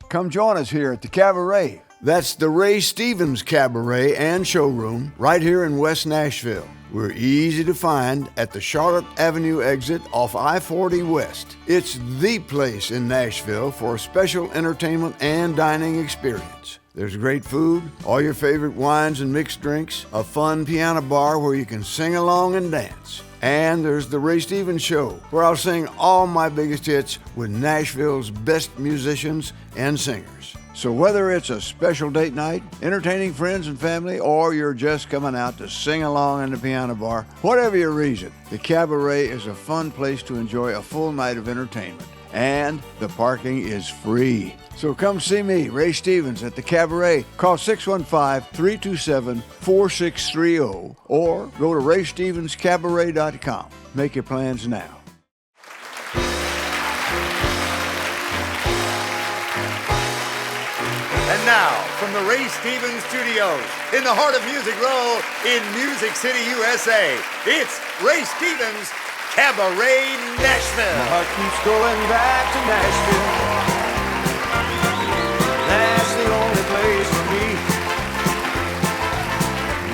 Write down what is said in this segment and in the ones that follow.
Come join us here at the Cabaret. That's the Ray Stevens CabaRay and Showroom right here in West Nashville. We're easy to find at the Charlotte Avenue exit off I-40 West. It's the place in Nashville for a special entertainment and dining experience. There's great food, all your favorite wines and mixed drinks, a fun piano bar where you can sing along and dance. And there's the Ray Stevens Show, where I'll sing all my biggest hits with Nashville's best musicians and singers. So whether it's a special date night, entertaining friends and family, or you're just coming out to sing along in the piano bar, whatever your reason, the Cabaret is a fun place to enjoy a full night of entertainment. And the parking is free. So come see me, Ray Stevens, at the Cabaret. Call 615-327-4630 or go to RayStevensCabaRay.com. Make your plans now. And now, from the Ray Stevens Studios, in the heart of Music Row in Music City, USA, it's Ray Stevens CabaRay Nashville. My heart keeps going back to Nashville. That's the only place for me.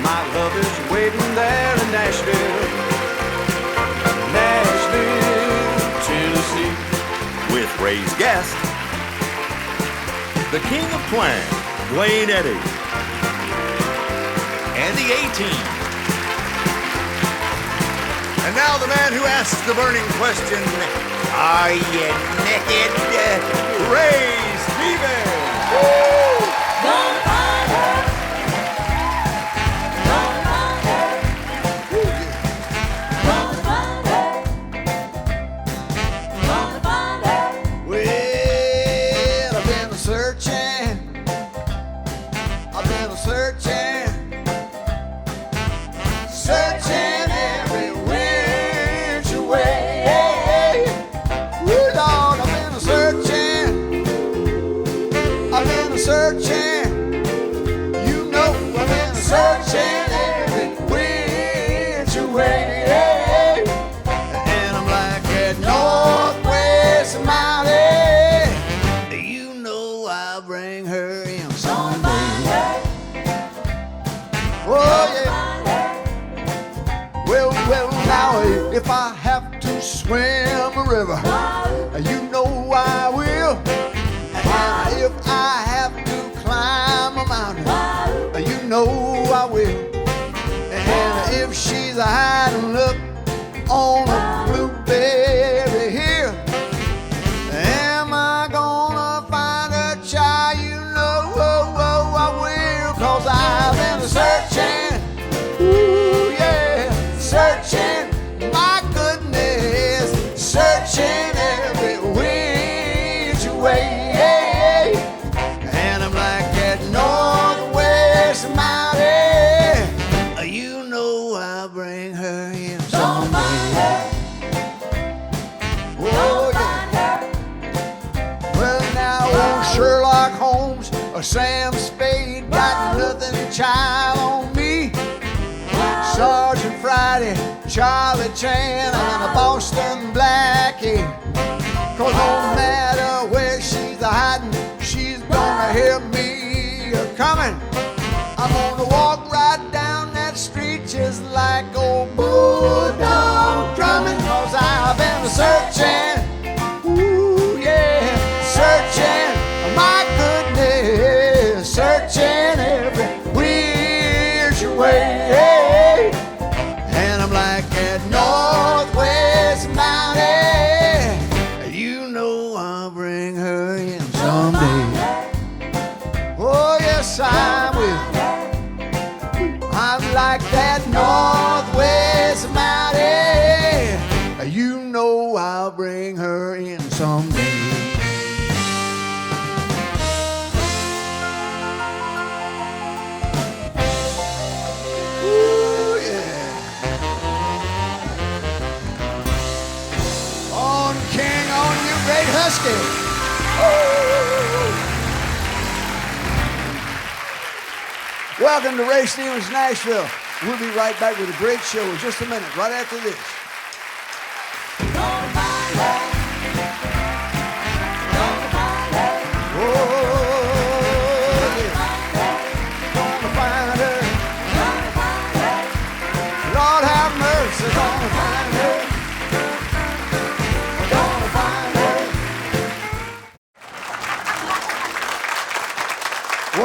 My love is waiting there in Nashville. Nashville, Tennessee. With Ray's guest, the King of Twang, Duane Eddy, and the A-Team. And now the man who asks the burning question, are you naked? Ray Stevens! Woo! Gonna find her. Gonna find her. Gonna find her. Gonna find her. Well, I've been searching. I've been searching. Searching every which way. Woo, Lord, I've been searching. I've been searching. You know I've been searching every which way. And I'm like that northwest mountain. You know I'll bring her in someday. Oh yeah. Well, now if I have to swim a river, you know I will. And if I have to climb a mountain, you know I will. And if she's hiding up on a blueberry hill, am I gonna find a child? You know I will, 'cause I've been searching. Ooh, yeah, searching, my goodness, searching every which way. And I'm like that northwest mountain. You know I'll bring her in someday. Oh, yeah. Well, now old Sherlock Holmes or Sam Spade got nothing, child, on me. Sergeant Friday, Charlie Chan, and a Boston Blackie. 'Cause no matter where she's hiding, she's gonna hear me coming. I'm gonna walk right down that street just like old bulldog drumming. 'Cause I've been searching, ooh yeah, searching, my goodness, searching every which way. And I'm like that northwest mountain. You know I'll bring her in someday. Oh yes, I will. I'm like that northwest mountain. You know I'll bring her in someday. Ooh, yeah. On King, on you great husky. Welcome to Ray Stevens Nashville. We'll be right back with a great show in just a minute, right after this. Gonna find her. Gonna find her. Oh,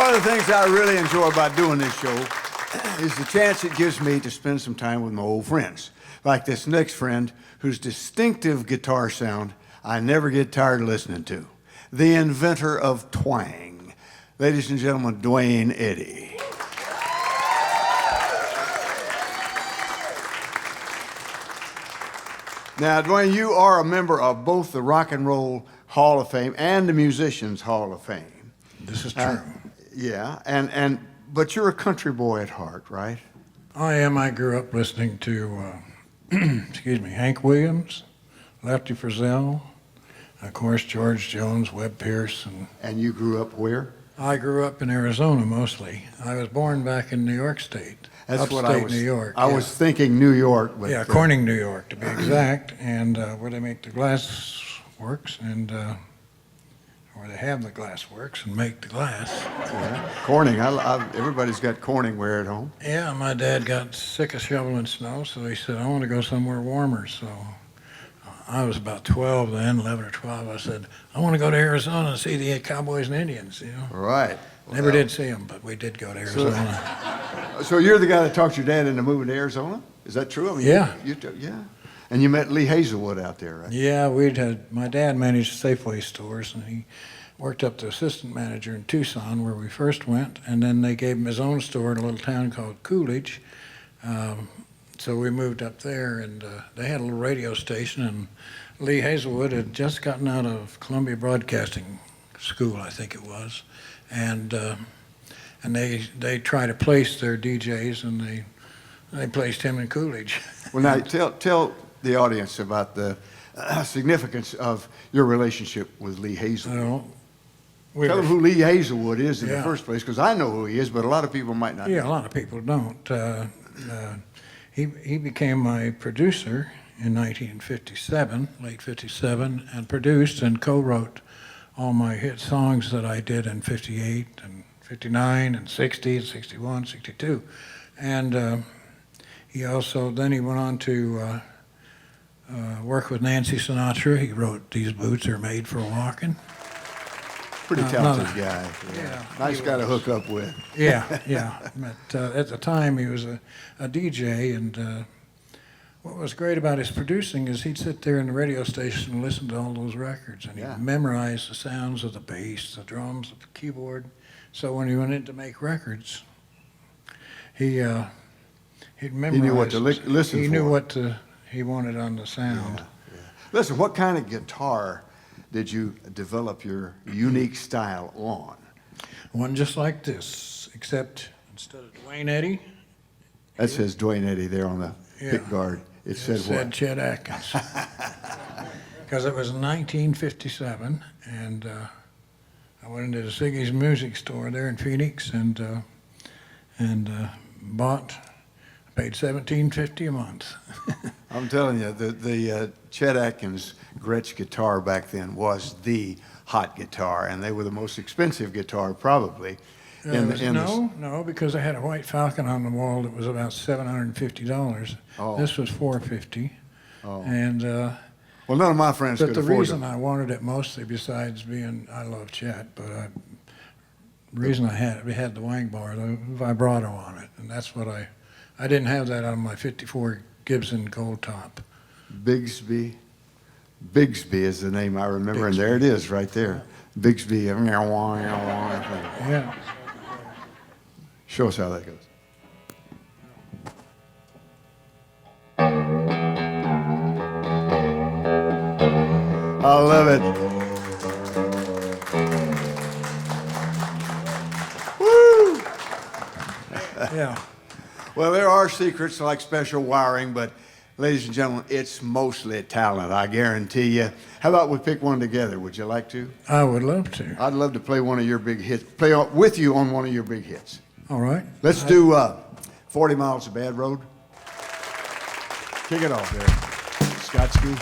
One of the things I really enjoy about doing this show is the chance it gives me to spend some time with my old friends, like this next friend whose distinctive guitar sound I never get tired of listening to, the inventor of twang. Ladies and gentlemen, Duane Eddy. Now, Duane, you are a member of both the Rock and Roll Hall of Fame and the Musicians Hall of Fame. This is true. Yeah, but you're a country boy at heart, right? I am. I grew up listening to, Hank Williams, Lefty Frizzell, of course, George Jones, Webb Pierce. And you grew up where? I grew up in Arizona mostly. I was born back in New York State. That's upstate what I was. New York. I was thinking New York, but yeah, Corning, New York, to be exact, and where they make the glass works, and where they have the glass works and make the glass. Yeah. Corning. Everybody's got Corningware at home. Yeah, my dad got sick of shoveling snow, so he said, I want to go somewhere warmer. So I was about 12 then, 11 or 12. I said, I want to go to Arizona and see the Cowboys and Indians, you know. Right. Never did see them, but we did go to Arizona. So you're the guy that talked your dad into moving to Arizona? Is that true? I mean, Yeah. Yeah. And you met Lee Hazelwood out there, right? Yeah, my dad managed Safeway stores, and he worked up to assistant manager in Tucson, where we first went, and then they gave him his own store in a little town called Coolidge. So we moved up there, and they had a little radio station, and Lee Hazelwood had just gotten out of Columbia Broadcasting School, I think it was, and they tried to place their DJs, and they placed him in Coolidge. Well, now tell the audience about the significance of your relationship with Lee Hazelwood. Tell them who Lee Hazelwood is in the first place, because I know who he is, but a lot of people might not know. Yeah, a lot of people don't. He became my producer in 1957, late 57, and produced and co-wrote all my hit songs that I did in 58 and 59 and 60 and 61, 62. And he went on to work with Nancy Sinatra. He wrote These Boots Are Made for Walking. Pretty talented guy. Yeah, nice guy to hook up with. Yeah. But at the time, he was a DJ, and what was great about his producing is he'd sit there in the radio station and listen to all those records, and he'd memorize the sounds of the bass, the drums, the keyboard. So when he went in to make records, he'd memorize. He knew what to listen for. He knew what he wanted on the sound. Yeah. Listen, what kind of guitar did you develop your unique style on? One just like this, except instead of Duane Eddy. That says Duane Eddy there on the pick guard. It said what? Chet Atkins. Because it was 1957, and I went into the Siggy's music store there in Phoenix and paid $17.50 a month. I'm telling you, the Chet Atkins Gretsch guitar back then was the hot guitar, and they were the most expensive guitar probably. No, because I had a white Falcon on the wall that was about $750. Oh. This was $450. Oh. And well, none of my friends could afford it. But the reason I wanted it mostly, besides being I love Chet, but the reason I had the wang bar, the vibrato on it, and that's what I didn't have that on my '54 Gibson Gold Top. Bigsby is the name I remember, and there it is right there. Bigsby. Yeah. Show us how that goes. I love it. Woo! Yeah. Well, there are secrets like special wiring, but ladies and gentlemen, it's mostly talent, I guarantee you. How about we pick one together? Would you like to? I would love to. I'd love to play one of your big hits, play with you on one of your big hits. All right. Let's do 40 Miles of Bad Road. Kick it off there, Scottsky.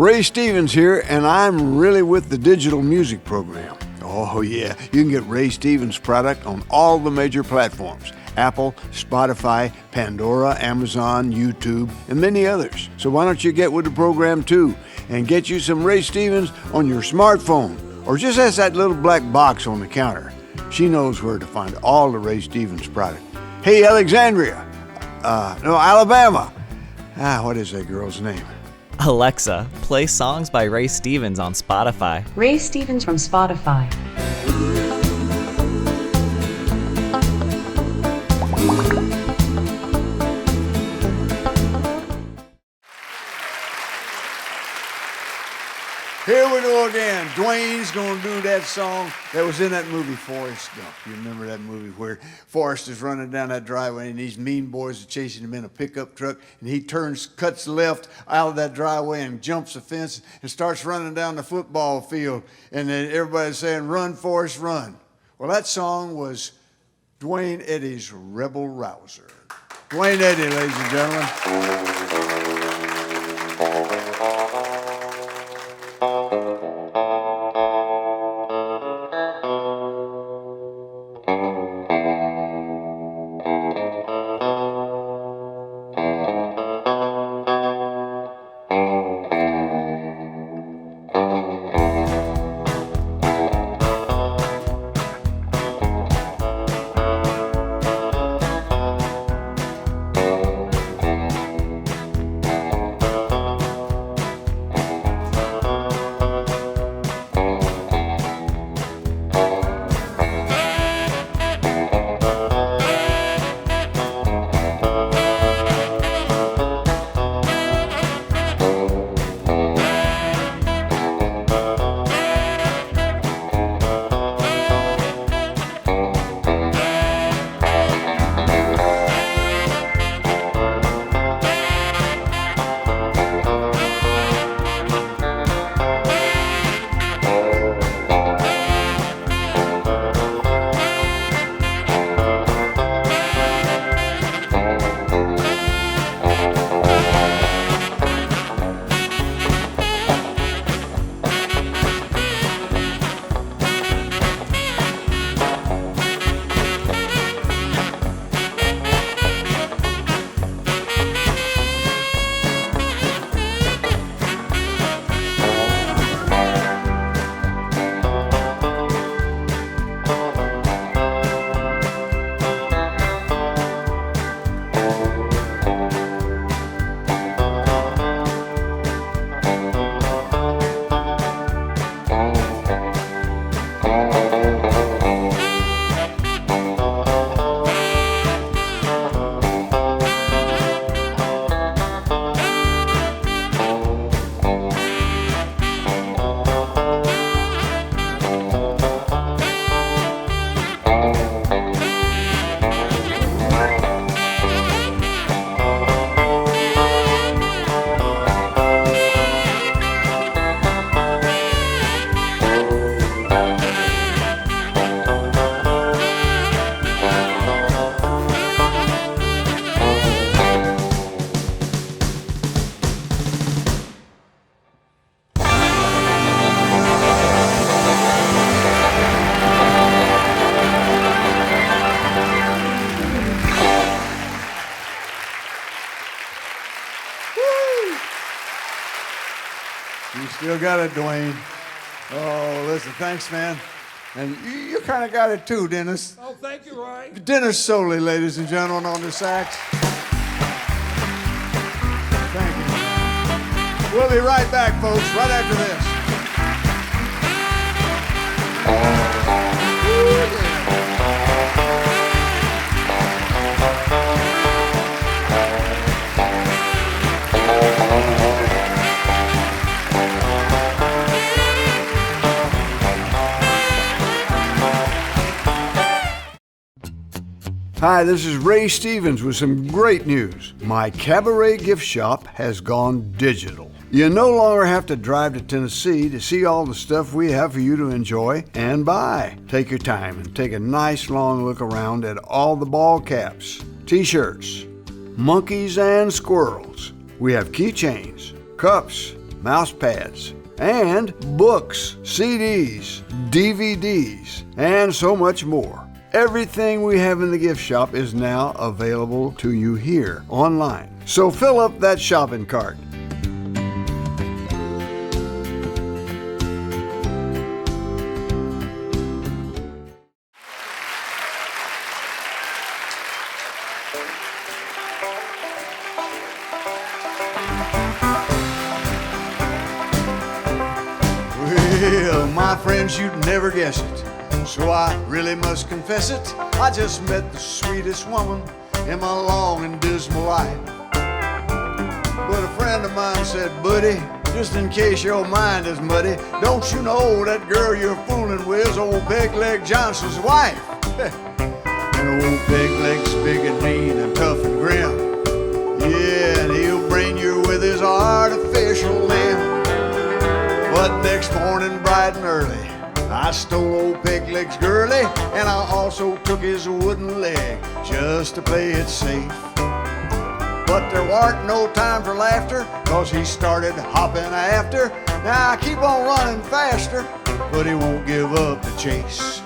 Ray Stevens here, and I'm really with the digital music program. Oh yeah, you can get Ray Stevens' product on all the major platforms: Apple, Spotify, Pandora, Amazon, YouTube, and many others. So why don't you get with the program too and get you some Ray Stevens on your smartphone, or just ask that little black box on the counter. She knows where to find all the Ray Stevens product. Hey, Alexandria. Alabama. What is that girl's name? Alexa, play songs by Ray Stevens on Spotify. Ray Stevens from Spotify. Here we go again. Duane's going to do that song that was in that movie, Forrest Gump. You remember that movie where Forrest is running down that driveway and these mean boys are chasing him in a pickup truck, and he cuts left out of that driveway and jumps the fence and starts running down the football field, and then everybody's saying, "Run, Forrest, run." Well, that song was Duane Eddy's Rebel Rouser. Duane Eddy, ladies and gentlemen. You still got it, Duane. Oh, listen, thanks, man. And you kind of got it too, Dennis. Oh, thank you, Ray. Dennis Soley, ladies and gentlemen, on the sax. Thank you. We'll be right back, folks, right after this. Hi, this is Ray Stevens with some great news. My CabaRay gift shop has gone digital. You no longer have to drive to Tennessee to see all the stuff we have for you to enjoy and buy. Take your time and take a nice long look around at all the ball caps, t-shirts, monkeys and squirrels. We have keychains, cups, mouse pads, and books, CDs, DVDs, and so much more. Everything we have in the gift shop is now available to you here online. So fill up that shopping cart. Well, my friends, you'd never guess it, so I really must confess it. I just met the sweetest woman in my long and dismal life. But a friend of mine said, buddy, just in case your mind is muddy, don't you know that girl you're fooling with is old Peg Leg Johnson's wife? And old Peg Leg's big and mean and tough and grim. Yeah, and he'll brain you with his artificial limb. But next morning, bright and early, I stole old Peg Leg's girlie, and I also took his wooden leg just to play it safe. But there warn't no time for laughter, 'cause he started hopping after. Now I keep on running faster, but he won't give up the chase.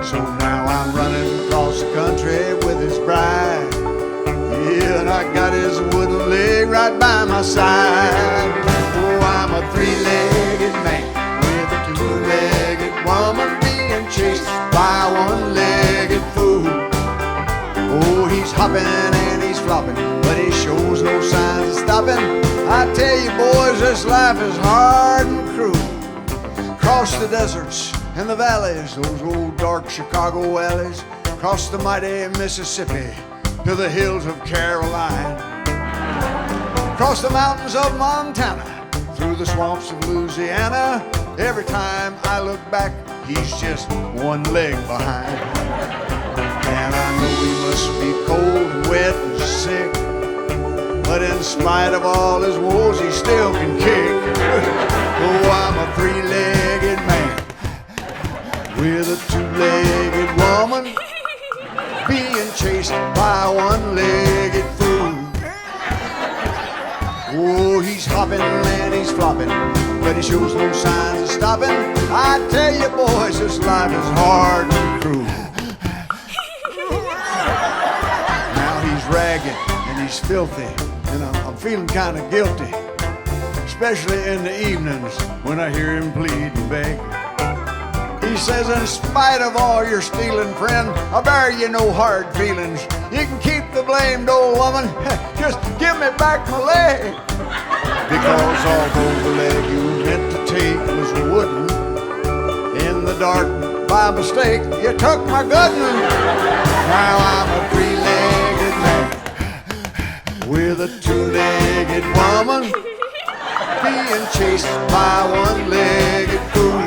So now I'm running across the country with his bride. Yeah, and I got his wooden leg right by my side. Oh, I'm a three-legged man with a two-legged woman being chased by a one-legged fool. Oh, he's hopping and he's flopping, but he shows no signs of stopping. I tell you, boys, this life is hard and cruel. Across the deserts and the valleys, those old dark Chicago alleys, across the mighty Mississippi to the hills of Caroline, across the mountains of Montana, through the swamps of Louisiana. Every time I look back, he's just one leg behind. And I know he must be cold, wet, and sick, but in spite of all his woes, he still can kick. Oh, I'm a three-legged man with a two-legged woman being chased by a one-legged fool. Oh, he's hopping and he's flopping, but he shows no signs of stopping. I tell you, boys, this life is hard and cruel. Now he's ragged and he's filthy, and I'm feeling kind of guilty, especially in the evenings when I hear him plead and beg. He says, in spite of all your stealing, friend, I bear you no hard feelings. You can keep the blamed old woman, just give me back my leg. Because although the leg you meant to take was wooden, in the dark, by mistake, you took my good one. Now I'm a three-legged man with a two-legged woman being chased by a one-legged fool.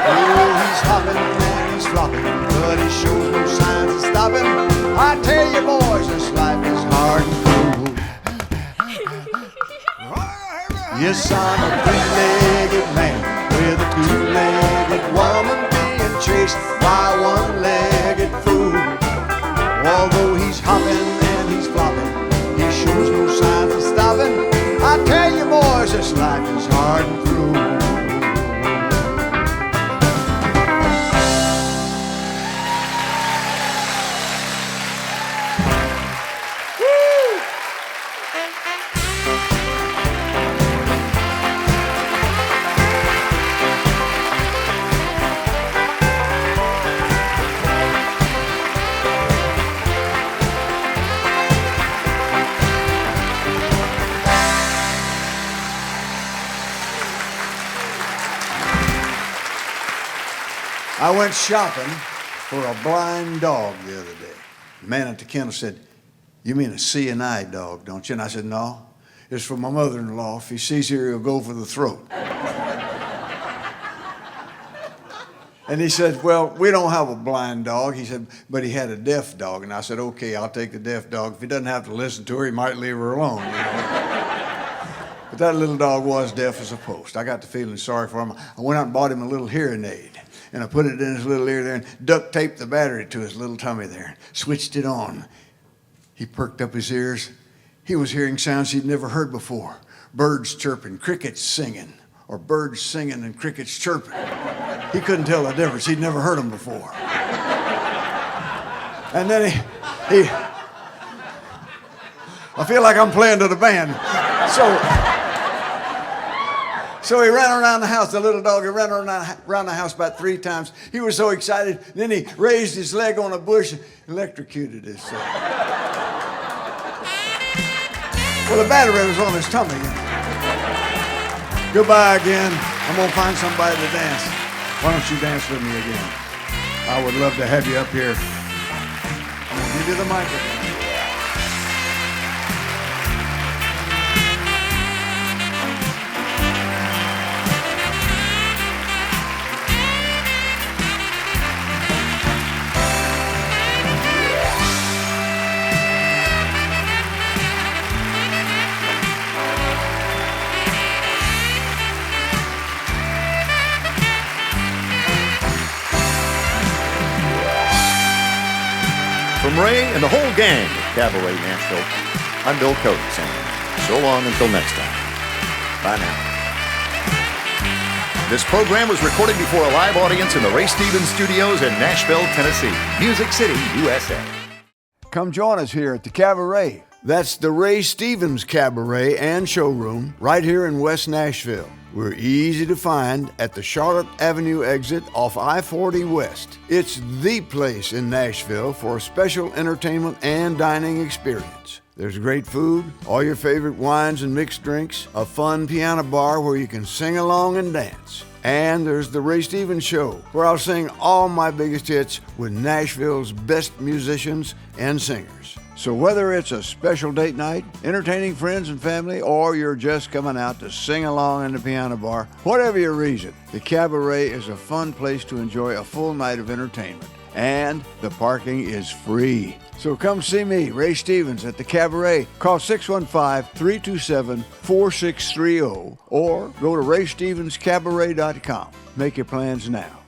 Oh, he's hopping and he's flopping, but he shows no signs of stopping. I tell you, boys, this life is hard and cruel. Yes, I'm a three-legged man with a two-legged woman being chased by a one-legged fool. Although he's hopping and he's flopping, he shows no signs of stopping. I tell you, boys, this life is hard and cruel. I went shopping for a blind dog the other day. The man at the kennel said, "You mean a seeing eye dog, don't you?" And I said, "No, it's for my mother-in-law. If he sees her, he'll go for the throat." And he said, "Well, we don't have a blind dog." He said, "But he had a deaf dog." And I said, "Okay, I'll take the deaf dog. If he doesn't have to listen to her, he might leave her alone." You know? But that little dog was deaf as a post. I got to feeling sorry for him. I went out and bought him a little hearing aid. And I put it in his little ear there and duct taped the battery to his little tummy there. Switched it on. He perked up his ears. He was hearing sounds he'd never heard before. birds chirping, crickets singing, or birds singing and crickets chirping. He couldn't tell the difference. He'd never heard them before. And then I feel like I'm playing to the band. So he ran around the house, the little dog, he ran around the house about 3 times. He was so excited. Then he raised his leg on a bush and electrocuted himself. Well, the battery was on his tummy. Goodbye again. I'm going to find somebody to dance. Why don't you dance with me again? I would love to have you up here. I'm going to give you the microphone. From Ray and the whole gang at CabaRay Nashville, I'm Bill Cody saying so long until next time. Bye now. This program was recorded before a live audience in the Ray Stevens Studios in Nashville, Tennessee, Music City, USA. Come join us here at the CabaRay. That's the Ray Stevens CabaRay and Showroom right here in West Nashville. We're easy to find at the Charlotte Avenue exit off I-40 West. It's the place in Nashville for a special entertainment and dining experience. There's great food, all your favorite wines and mixed drinks, a fun piano bar where you can sing along and dance. And there's the Ray Stevens Show, where I'll sing all my biggest hits with Nashville's best musicians and singers. So whether it's a special date night, entertaining friends and family, or you're just coming out to sing along in the piano bar, whatever your reason, the CabaRay is a fun place to enjoy a full night of entertainment. And the parking is free. So come see me, Ray Stevens, at the CabaRay. Call 615-327-4630 or go to RayStevensCabaRay.com. Make your plans now.